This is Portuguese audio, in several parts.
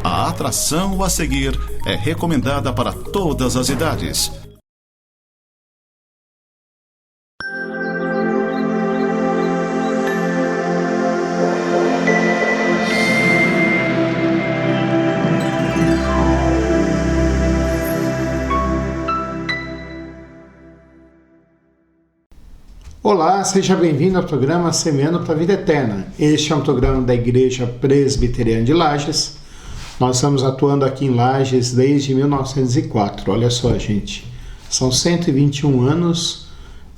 A atração a seguir é recomendada para todas as idades. Olá, seja bem-vindo ao programa Semeando para a Vida Eterna. Este é um programa da Igreja Presbiteriana de Lages. Nós estamos atuando aqui em Lages desde 1904. Olha só, gente, são 121 anos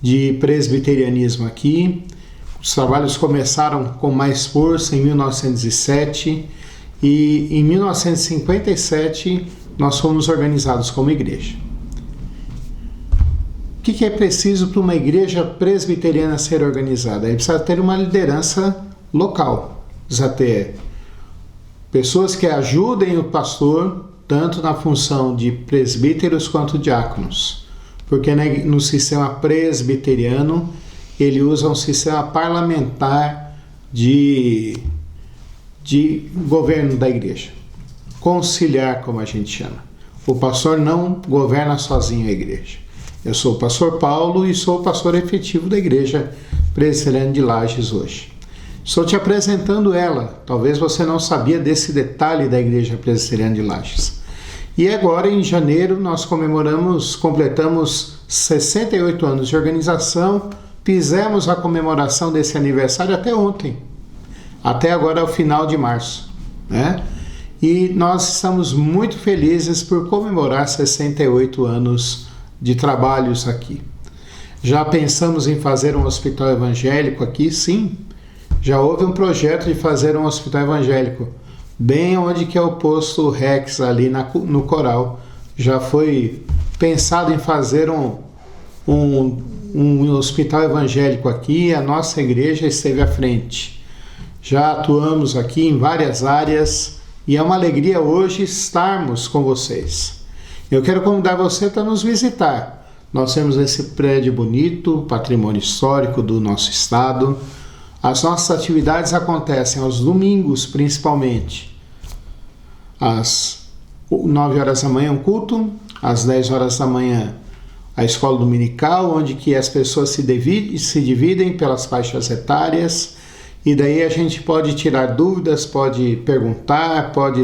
de presbiterianismo aqui. Os trabalhos começaram com mais força em 1907 e em 1957 nós fomos organizados como igreja. O que é preciso para uma igreja presbiteriana ser organizada? Ele precisa ter uma liderança local, precisa ter pessoas que ajudem o pastor, tanto na função de presbíteros quanto diáconos, porque no sistema presbiteriano ele usa um sistema parlamentar de governo da igreja, conciliar, como a gente chama. O pastor não governa sozinho a igreja. Eu sou o pastor Paulo e sou o pastor efetivo da Igreja Presbiteriana de Lages hoje. Estou te apresentando ela, talvez você não sabia desse detalhe da Igreja Presbiteriana de Lages. E agora, em janeiro, nós completamos 68 anos de organização, fizemos a comemoração desse aniversário até ontem, até agora é o final de março, né? E nós estamos muito felizes por comemorar 68 anos de trabalhos aqui. Já pensamos em fazer um hospital evangélico aqui? Sim, já houve um projeto de fazer um hospital evangélico bem onde que é o posto Rex ali no Coral. Já foi pensado em fazer um hospital evangélico aqui. A nossa igreja esteve à frente. Já atuamos aqui em várias áreas e é uma alegria hoje estarmos com vocês. Eu quero convidar você para nos visitar. Nós temos esse prédio bonito, patrimônio histórico do nosso estado. As nossas atividades acontecem aos domingos, principalmente. Às 9 horas da manhã, um culto. Às 10 horas da manhã, a escola dominical, onde que as pessoas se dividem pelas faixas etárias. E daí a gente pode tirar dúvidas, pode perguntar, pode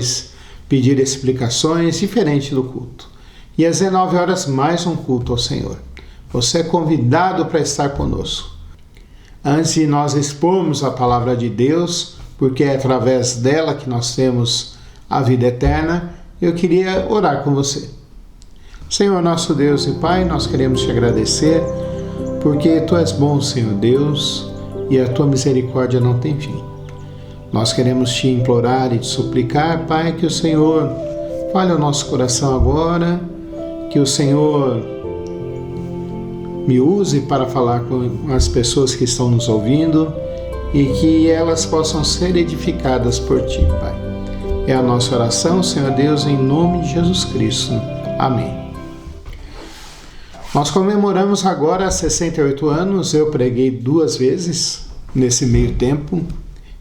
pedir explicações, diferente do culto. E às 19 horas, mais um culto ao Senhor. Você é convidado para estar conosco. Antes de nós expormos a palavra de Deus, porque é através dela que nós temos a vida eterna, eu queria orar com você. Senhor nosso Deus e Pai, nós queremos te agradecer, porque Tu és bom, Senhor Deus, e a Tua misericórdia não tem fim. Nós queremos te implorar e te suplicar, Pai, que o Senhor fale ao nosso coração agora, que o Senhor me use para falar com as pessoas que estão nos ouvindo e que elas possam ser edificadas por Ti, Pai. É a nossa oração, Senhor Deus, em nome de Jesus Cristo. Amém. Nós comemoramos agora 68 anos, eu preguei 2 vezes nesse meio tempo,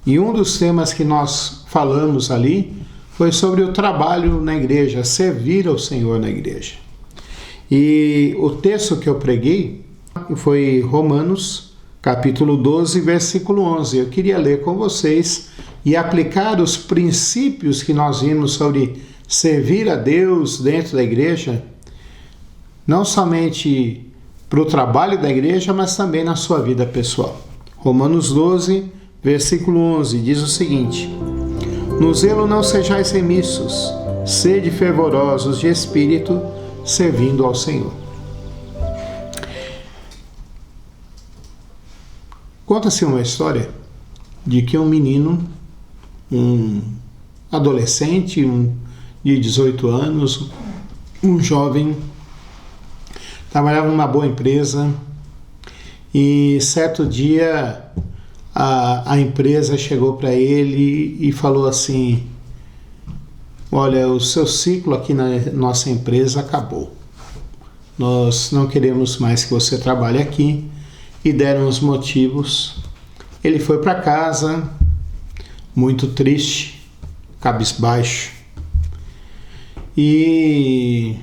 e um dos temas que nós falamos ali foi sobre o trabalho na igreja, servir ao Senhor na igreja. E o texto que eu preguei foi Romanos, capítulo 12, versículo 11. Eu queria ler com vocês e aplicar os princípios que nós vimos sobre servir a Deus dentro da igreja, não somente para o trabalho da igreja, mas também na sua vida pessoal. Romanos 12, versículo 11, diz o seguinte: No zelo não sejais remissos, sede fervorosos de espírito, servindo ao Senhor. Conta-se uma história de que um menino, um adolescente, de 18 anos, um jovem, trabalhava numa boa empresa e certo dia a empresa chegou para ele e falou assim: olha, o seu ciclo aqui na nossa empresa acabou. Nós não queremos mais que você trabalhe aqui. E deram os motivos. Ele foi para casa, muito triste, cabisbaixo, E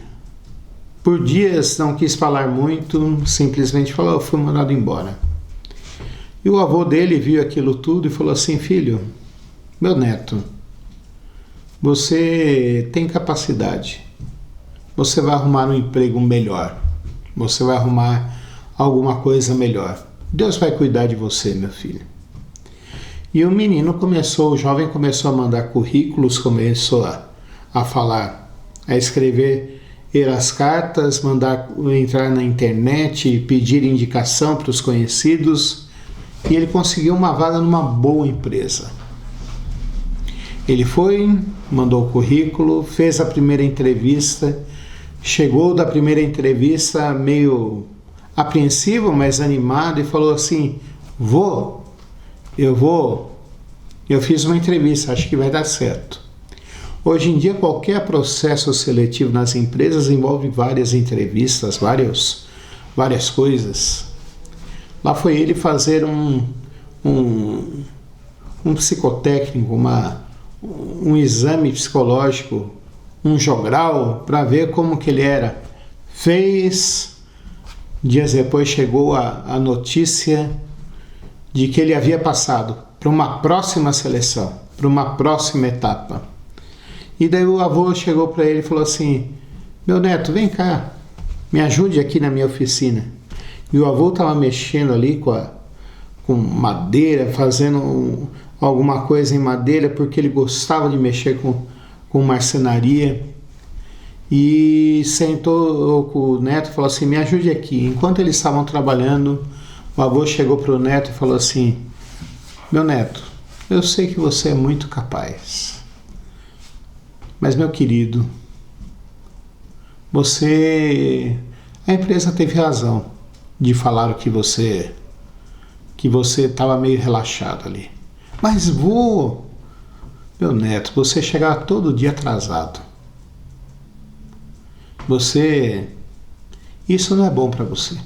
por dias não quis falar muito, simplesmente falou: eu fui mandado embora. E o avô dele viu aquilo tudo e falou assim: filho, meu neto, você tem capacidade, você vai arrumar um emprego melhor, você vai arrumar alguma coisa melhor, Deus vai cuidar de você, meu filho. E o jovem começou a mandar currículos, começou a falar, a escrever as cartas, entrar na internet, pedir indicação para os conhecidos, e ele conseguiu uma vaga numa boa empresa. Ele foi, mandou o currículo, fez a primeira entrevista, chegou da primeira entrevista meio apreensivo, mas animado, e falou assim: eu fiz uma entrevista, acho que vai dar certo. Hoje em dia, qualquer processo seletivo nas empresas envolve várias entrevistas, várias coisas. Lá foi ele fazer um psicotécnico, um exame psicológico, um jogral, para ver como que ele era. Fez, dias depois chegou a notícia de que ele havia passado para uma próxima seleção, para uma próxima etapa. E daí o avô chegou para ele e falou assim: meu neto, vem cá, me ajude aqui na minha oficina. E o avô estava mexendo ali com madeira, fazendo alguma coisa em madeira, porque ele gostava de mexer com marcenaria. E sentou com o neto e falou assim: me ajude aqui. Enquanto eles estavam trabalhando, o avô chegou para o neto e falou assim: meu neto, eu sei que você é muito capaz, mas, meu querido, a empresa teve razão de falar que você estava meio relaxado ali. Mas, meu neto, você chegava todo dia atrasado. Isso não é bom para você.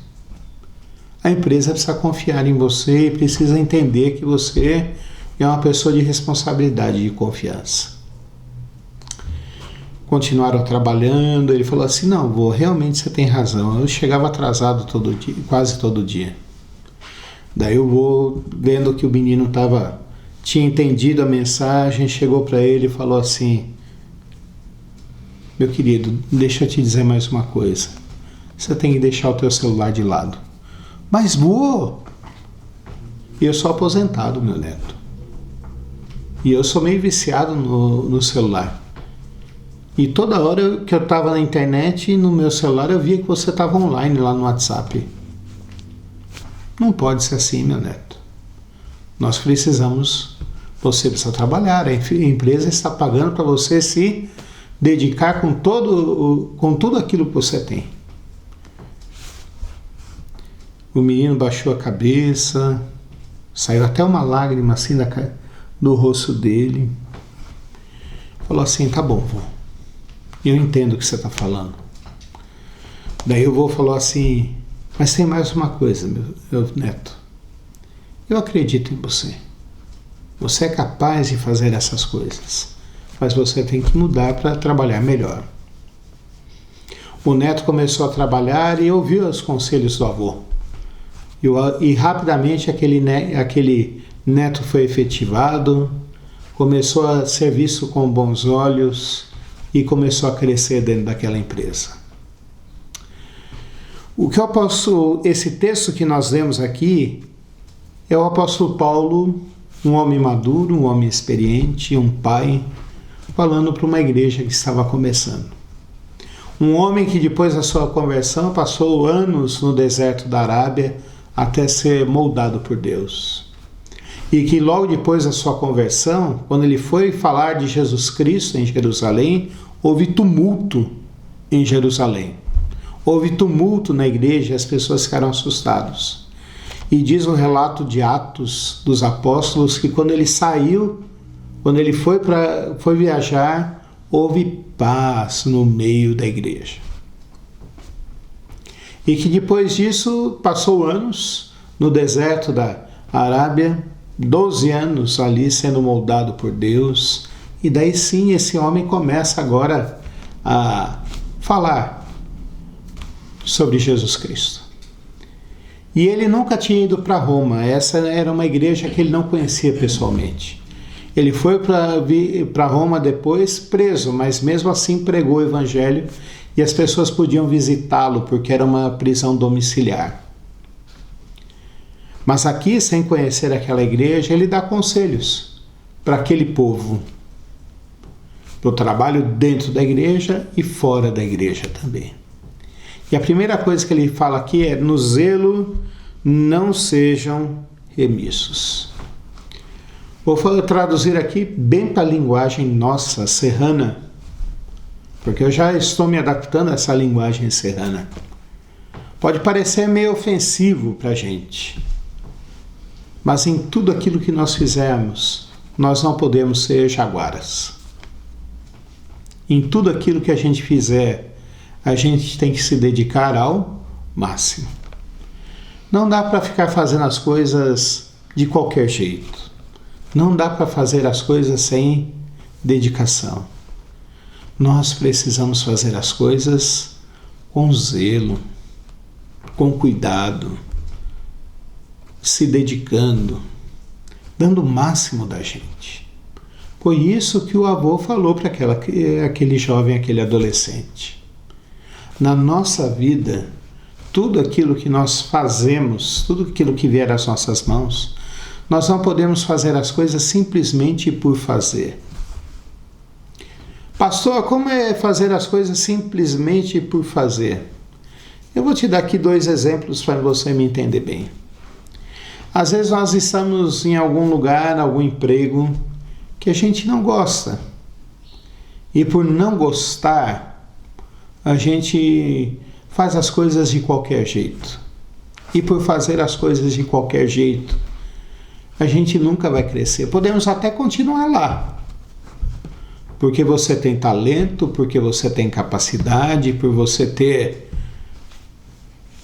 A empresa precisa confiar em você e precisa entender que você é uma pessoa de responsabilidade e de confiança. Continuaram trabalhando, ele falou assim: não, vô, realmente você tem razão, eu chegava atrasado todo dia, quase todo dia. Daí o vô, vendo que o menino tinha entendido a mensagem, chegou para ele e falou assim: meu querido, deixa eu te dizer mais uma coisa, você tem que deixar o teu celular de lado. Mas, vô, eu sou aposentado, meu neto, e eu sou meio viciado no celular. E toda hora que eu estava na internet e no meu celular eu via que você estava online lá no WhatsApp. Não pode ser assim, meu neto. Você precisa trabalhar, a empresa está pagando para você se dedicar com tudo aquilo que você tem. O menino baixou a cabeça, saiu até uma lágrima assim do rosto dele. Falou assim: tá bom, vô, eu entendo o que você está falando. Daí o vô falou assim: mas tem mais uma coisa, meu neto. Eu acredito em você. Você é capaz de fazer essas coisas, mas você tem que mudar para trabalhar melhor. O neto começou a trabalhar e ouviu os conselhos do avô. E rapidamente aquele neto foi efetivado, começou a ser visto com bons olhos e começou a crescer dentro daquela empresa. Esse texto que nós lemos aqui é o apóstolo Paulo, um homem maduro, um homem experiente, um pai, falando para uma igreja que estava começando. Um homem que depois da sua conversão passou anos no deserto da Arábia até ser moldado por Deus. E que logo depois da sua conversão, quando ele foi falar de Jesus Cristo em Jerusalém, houve tumulto em Jerusalém. Houve tumulto na igreja e as pessoas ficaram assustadas. E diz o relato de Atos dos Apóstolos que quando ele saiu, quando ele foi viajar, houve paz no meio da igreja. E que depois disso passou anos no deserto da Arábia, 12 anos ali sendo moldado por Deus. E daí sim esse homem começa agora a falar sobre Jesus Cristo. E ele nunca tinha ido para Roma. Essa era uma igreja que ele não conhecia pessoalmente. Ele foi para Roma depois preso, mas mesmo assim pregou o evangelho e as pessoas podiam visitá-lo porque era uma prisão domiciliar. Mas aqui, sem conhecer aquela igreja, ele dá conselhos para aquele povo, para o trabalho dentro da igreja e fora da igreja também. E a primeira coisa que ele fala aqui é: no zelo não sejam remissos. Vou traduzir aqui bem para a linguagem nossa, serrana, porque eu já estou me adaptando a essa linguagem serrana. Pode parecer meio ofensivo para a gente, mas em tudo aquilo que nós fizermos, nós não podemos ser jaguaras. Em tudo aquilo que a gente fizer, a gente tem que se dedicar ao máximo. Não dá para ficar fazendo as coisas de qualquer jeito. Não dá para fazer as coisas sem dedicação. Nós precisamos fazer as coisas com zelo, com cuidado, se dedicando, dando o máximo da gente. Foi isso que o avô falou para aquele jovem, aquele adolescente. Na nossa vida, tudo aquilo que nós fazemos, tudo aquilo que vier às nossas mãos, nós não podemos fazer as coisas simplesmente por fazer. Pastor, como é fazer as coisas simplesmente por fazer? Eu vou te dar aqui 2 exemplos para você me entender bem. Às vezes nós estamos em algum lugar, algum emprego, que a gente não gosta. E por não gostar, a gente faz as coisas de qualquer jeito. E por fazer as coisas de qualquer jeito, a gente nunca vai crescer. Podemos até continuar lá, porque você tem talento, porque você tem capacidade, por você ter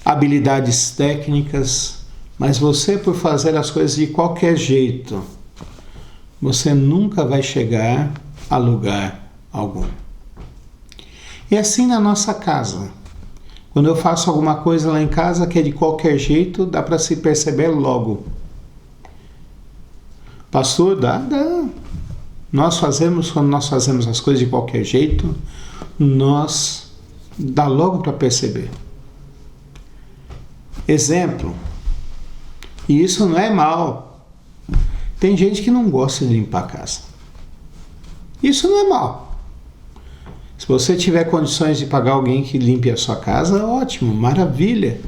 habilidades técnicas, mas você, por fazer as coisas de qualquer jeito, você nunca vai chegar a lugar algum. E assim na nossa casa. Quando eu faço alguma coisa lá em casa que é de qualquer jeito, dá para se perceber logo. Pastor, dá. Quando nós fazemos as coisas de qualquer jeito, dá logo para perceber. Exemplo, e isso não é mal. Tem gente que não gosta de limpar a casa. Isso não é mal. Se você tiver condições de pagar alguém que limpe a sua casa, ótimo, maravilha.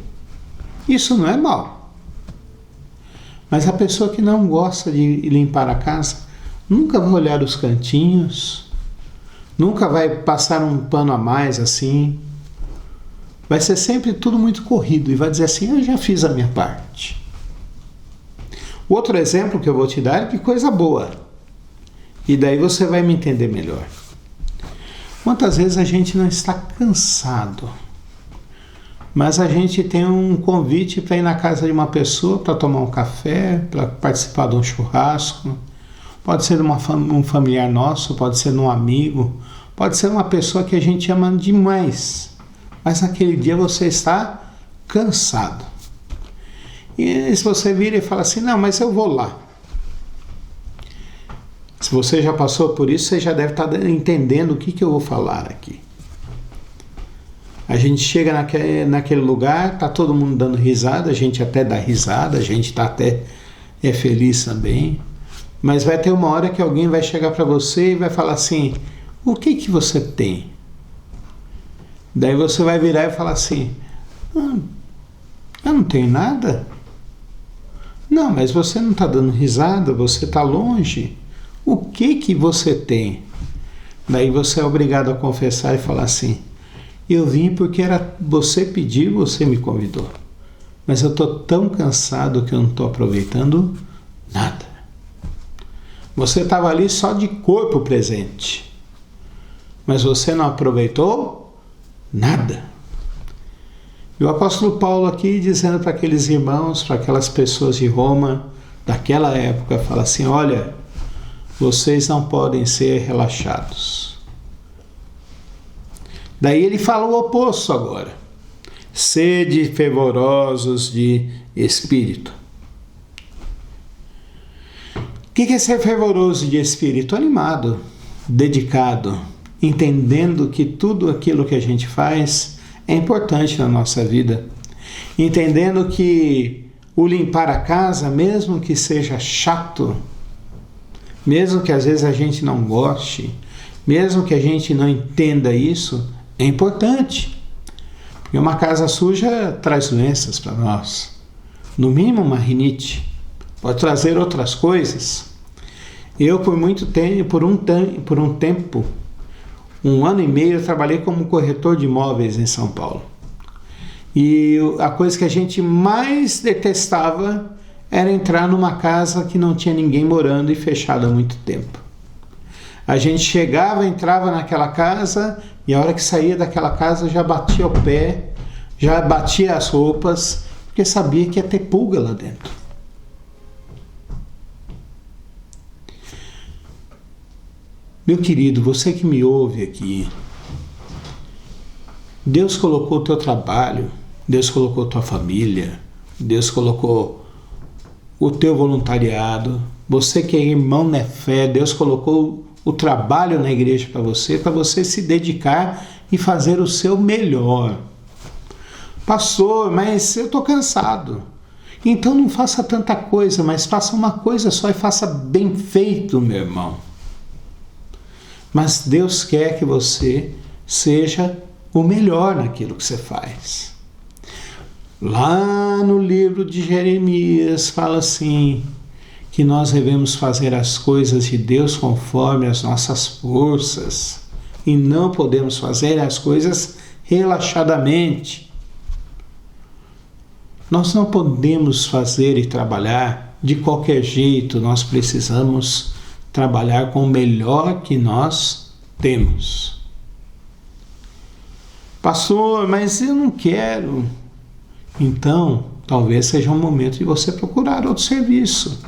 Isso não é mal. Mas a pessoa que não gosta de limpar a casa nunca vai olhar os cantinhos, nunca vai passar um pano a mais assim. Vai ser sempre tudo muito corrido e vai dizer assim: eu já fiz a minha parte. O outro exemplo que eu vou te dar é de coisa boa. E daí você vai me entender melhor. Quantas vezes a gente não está cansado, mas a gente tem um convite para ir na casa de uma pessoa para tomar um café, para participar de um churrasco. Pode ser um familiar nosso, pode ser um amigo, pode ser uma pessoa que a gente ama demais. Mas naquele dia você está cansado. E se você vira e fala assim: não, mas eu vou lá. Se você já passou por isso, você já deve estar entendendo o que eu vou falar aqui. A gente chega naquele lugar, está todo mundo dando risada, a gente até dá risada, a gente está até feliz também. Mas vai ter uma hora que alguém vai chegar para você e vai falar assim: o que você tem? Daí você vai virar e falar assim: eu não tenho nada. Não, mas você não está dando risada, você está longe. O que você tem? Daí você é obrigado a confessar e falar assim: eu vim porque você pediu, você me convidou. Mas eu estou tão cansado que eu não estou aproveitando nada. Você estava ali só de corpo presente, mas você não aproveitou nada. E o apóstolo Paulo aqui dizendo para aqueles irmãos, para aquelas pessoas de Roma daquela época, fala assim: olha, vocês não podem ser relaxados. Daí ele fala o oposto agora. Sede fervorosos de espírito. O que é ser fervoroso de espírito? Animado, dedicado, entendendo que tudo aquilo que a gente faz é importante na nossa vida. Entendendo que o limpar a casa, mesmo que seja chato, mesmo que às vezes a gente não goste, mesmo que a gente não entenda isso, é importante. Porque uma casa suja traz doenças para nós. No mínimo uma rinite. Pode trazer outras coisas. Eu por muito tempo, por um tempo, 1 ano e meio, eu trabalhei como corretor de imóveis em São Paulo. E a coisa que a gente mais detestava era entrar numa casa que não tinha ninguém morando e fechada há muito tempo. A gente chegava, entrava naquela casa e a hora que saía daquela casa já batia o pé, já batia as roupas, porque sabia que ia ter pulga lá dentro. Meu querido, você que me ouve aqui, Deus colocou o teu trabalho, Deus colocou a tua família, Deus colocou o teu voluntariado, você que é irmão na fé, Deus colocou o trabalho na igreja para você se dedicar e fazer o seu melhor. Pastor, mas eu estou cansado. Então não faça tanta coisa, mas faça uma coisa só e faça bem feito, meu irmão. Mas Deus quer que você seja o melhor naquilo que você faz. Lá no livro de Jeremias fala assim, que nós devemos fazer as coisas de Deus conforme as nossas forças e não podemos fazer as coisas relaxadamente. Nós não podemos fazer e trabalhar de qualquer jeito, nós precisamos trabalhar com o melhor que nós temos. Pastor, mas eu não quero. Então, talvez seja um momento de você procurar outro serviço.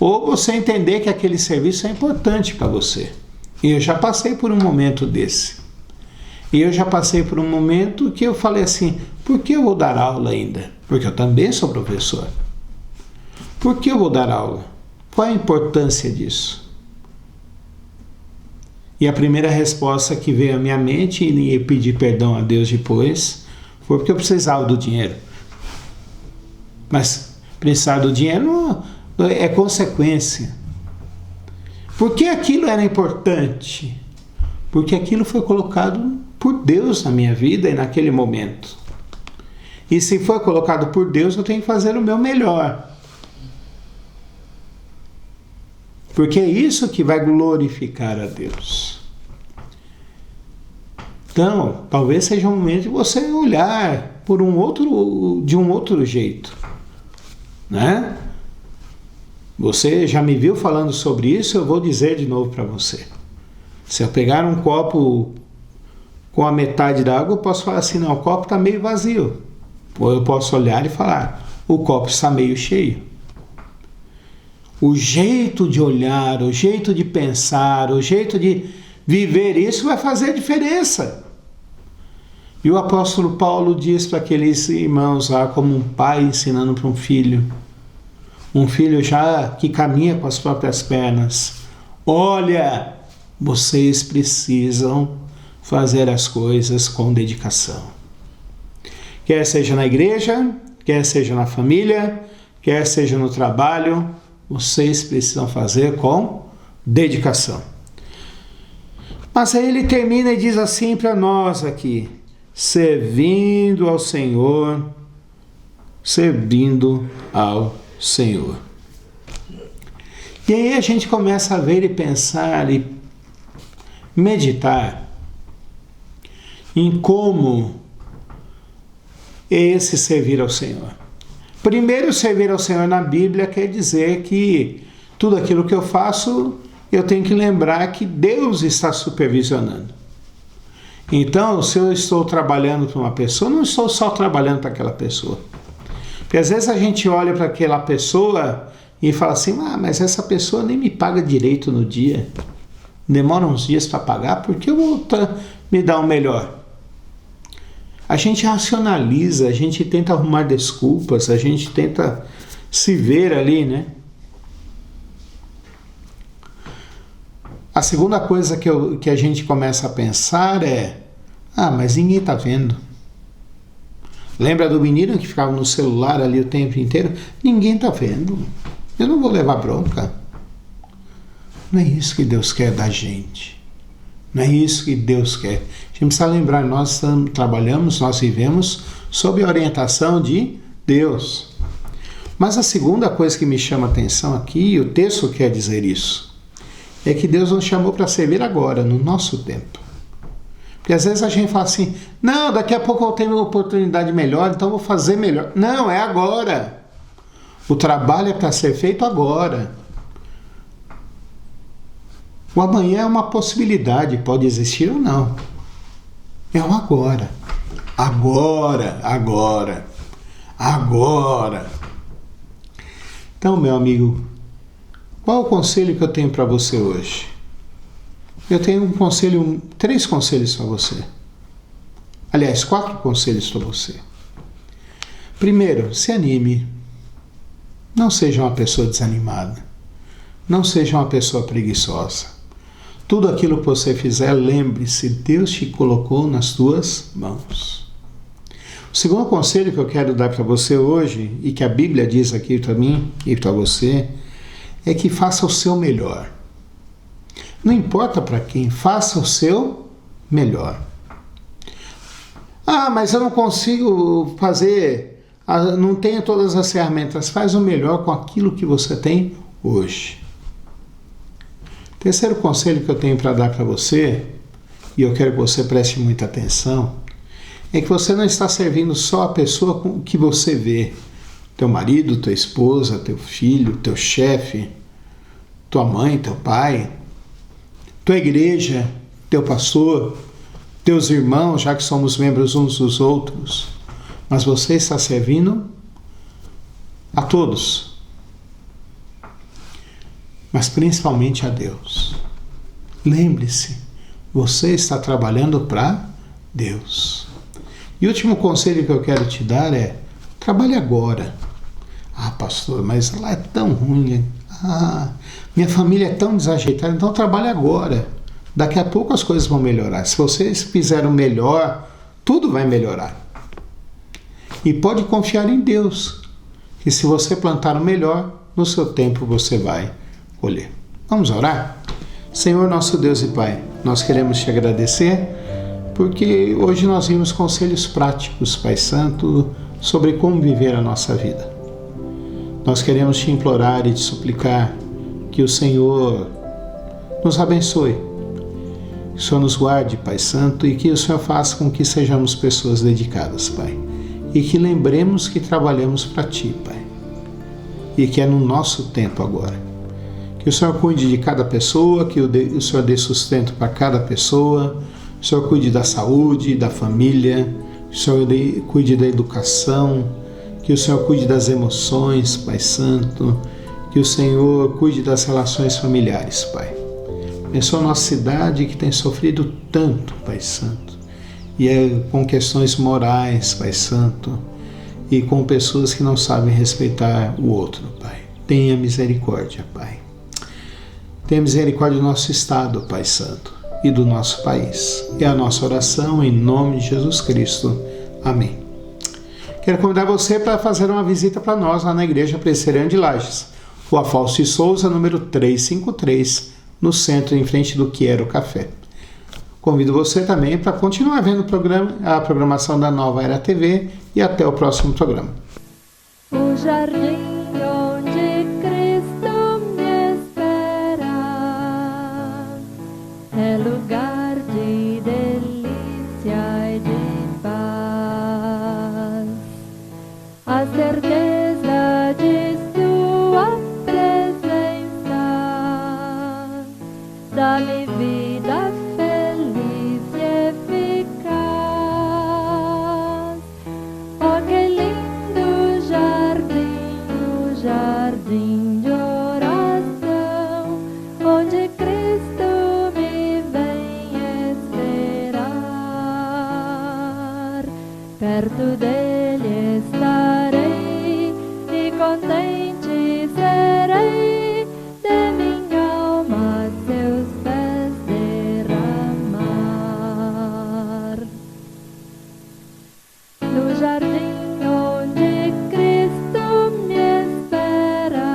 Ou você entender que aquele serviço é importante para você. E eu já passei por um momento desse. E eu já passei por um momento que eu falei assim, por que eu vou dar aula ainda? Porque eu também sou professor. Por que eu vou dar aula? Qual a importância disso? E a primeira resposta que veio à minha mente, e eu pedi perdão a Deus depois, foi porque eu precisava do dinheiro. Mas precisar do dinheiro é consequência. Por que aquilo era importante? Porque aquilo foi colocado por Deus na minha vida e naquele momento. E se foi colocado por Deus, eu tenho que fazer o meu melhor. Porque é isso que vai glorificar a Deus. Então, talvez seja um momento de você olhar de um outro jeito. Né? Você já me viu falando sobre isso, eu vou dizer de novo para você. Se eu pegar um copo com a metade da água, eu posso falar assim, não, o copo está meio vazio. Ou eu posso olhar e falar, o copo está meio cheio. O jeito de olhar, o jeito de pensar, o jeito de viver isso vai fazer diferença. E o apóstolo Paulo diz para aqueles irmãos lá, como um pai ensinando para um filho já que caminha com as próprias pernas, olha, vocês precisam fazer as coisas com dedicação. Quer seja na igreja, quer seja na família, quer seja no trabalho, vocês precisam fazer com dedicação. Mas aí ele termina e diz assim para nós aqui, servindo ao Senhor, servindo ao Senhor. E aí a gente começa a ver e pensar e meditar em como é esse servir ao Senhor. Primeiro, servir ao Senhor na Bíblia quer dizer que tudo aquilo que eu faço, eu tenho que lembrar que Deus está supervisionando. Então, se eu estou trabalhando para uma pessoa, não estou só trabalhando para aquela pessoa. Porque às vezes a gente olha para aquela pessoa e fala assim, mas essa pessoa nem me paga direito no dia. Demora uns dias para pagar, porque eu vou me dá o melhor. A gente racionaliza, a gente tenta arrumar desculpas, a gente tenta se ver ali, né? A segunda coisa que a gente começa a pensar é: mas ninguém está vendo. Lembra do menino que ficava no celular ali o tempo inteiro? Ninguém está vendo. Eu não vou levar bronca. Não é isso que Deus quer da gente. Não é isso que Deus quer. A gente precisa lembrar, nós trabalhamos, nós vivemos sob a orientação de Deus. Mas a segunda coisa que me chama a atenção aqui, e o texto quer dizer isso, é que Deus nos chamou para servir agora, no nosso tempo. Porque às vezes a gente fala assim: não, daqui a pouco eu tenho uma oportunidade melhor, então eu vou fazer melhor. Não, é agora. O trabalho é para ser feito agora. O amanhã é uma possibilidade, pode existir ou não. É o agora. Agora, agora, agora. Então, meu amigo, qual é o conselho que eu tenho para você hoje? Eu tenho três conselhos para você. Aliás, 4 conselhos para você. Primeiro, se anime. Não seja uma pessoa desanimada. Não seja uma pessoa preguiçosa. Tudo aquilo que você fizer, lembre-se, Deus te colocou nas tuas mãos. O segundo conselho que eu quero dar para você hoje, e que a Bíblia diz aqui para mim e para você, é que faça o seu melhor. Não importa para quem, faça o seu melhor. Mas eu não consigo fazer, não tenho todas as ferramentas. Faz o melhor com aquilo que você tem hoje. Terceiro conselho que eu tenho para dar para você, e eu quero que você preste muita atenção, é que você não está servindo só a pessoa que você vê. Teu marido, tua esposa, teu filho, teu chefe, tua mãe, teu pai, tua igreja, teu pastor, teus irmãos, já que somos membros uns dos outros. Mas você está servindo a todos. Mas principalmente a Deus. Lembre-se, você está trabalhando para Deus. E o último conselho que eu quero te dar é: trabalhe agora. Pastor, mas lá é tão ruim. Minha família é tão desajeitada, então trabalhe agora. Daqui a pouco as coisas vão melhorar. Se vocês fizerem o melhor, tudo vai melhorar. E pode confiar em Deus, que se você plantar o melhor, no seu tempo você vai colher. Vamos orar? Senhor nosso Deus e Pai, nós queremos te agradecer, porque hoje nós vimos conselhos práticos, Pai Santo, sobre como viver a nossa vida. Nós queremos te implorar e te suplicar que o Senhor nos abençoe, que o Senhor nos guarde, Pai Santo, e que o Senhor faça com que sejamos pessoas dedicadas, Pai, e que lembremos que trabalhamos para Ti, Pai, e que é no nosso tempo agora. Que o Senhor cuide de cada pessoa, que o Senhor dê sustento para cada pessoa, o Senhor cuide da saúde, da família, que o Senhor cuide da educação, que o Senhor cuide das emoções, Pai Santo, que o Senhor cuide das relações familiares, Pai. Abençoa a nossa cidade que tem sofrido tanto, Pai Santo, e é com questões morais, Pai Santo, e com pessoas que não sabem respeitar o outro, Pai. Tenha misericórdia, Pai. Tenha misericórdia do nosso estado, Pai Santo, e do nosso país. É a nossa oração em nome de Jesus Cristo. Amém. Quero convidar você para fazer uma visita para nós lá na Igreja Presbiteriana de Lages, Rua Fausto de Souza, número 353, no centro, em frente do Quero Café. Convido você também para continuar vendo a programação da Nova Era TV e até o próximo programa. O jardim onde Cristo me espera é lugar de delícia e de paz. A certeza de sua presença dá-me vida feliz e eficaz. Oh, que lindo jardim perto dele estarei e contente serei de minha alma seus pés derramar. No jardim onde Cristo me espera,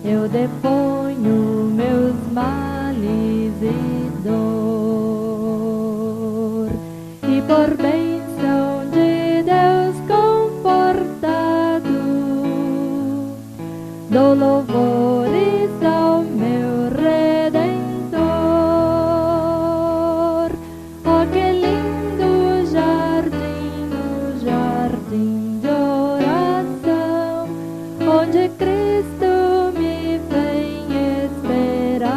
eu deponho meus males e dor, e por bênção de Deus confortado, dou louvores ao meu Redentor. Oh, que lindo jardim, o jardim de oração, onde Cristo me vem esperar.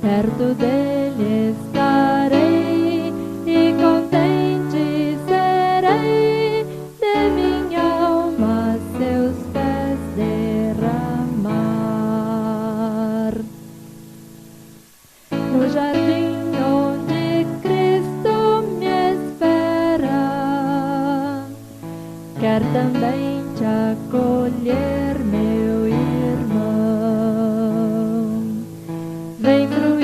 Perto dele estarei e contente serei de minha alma seus pés derramar. No jardim onde Cristo me espera, quer também te acolher, meu irmão. Vem fruir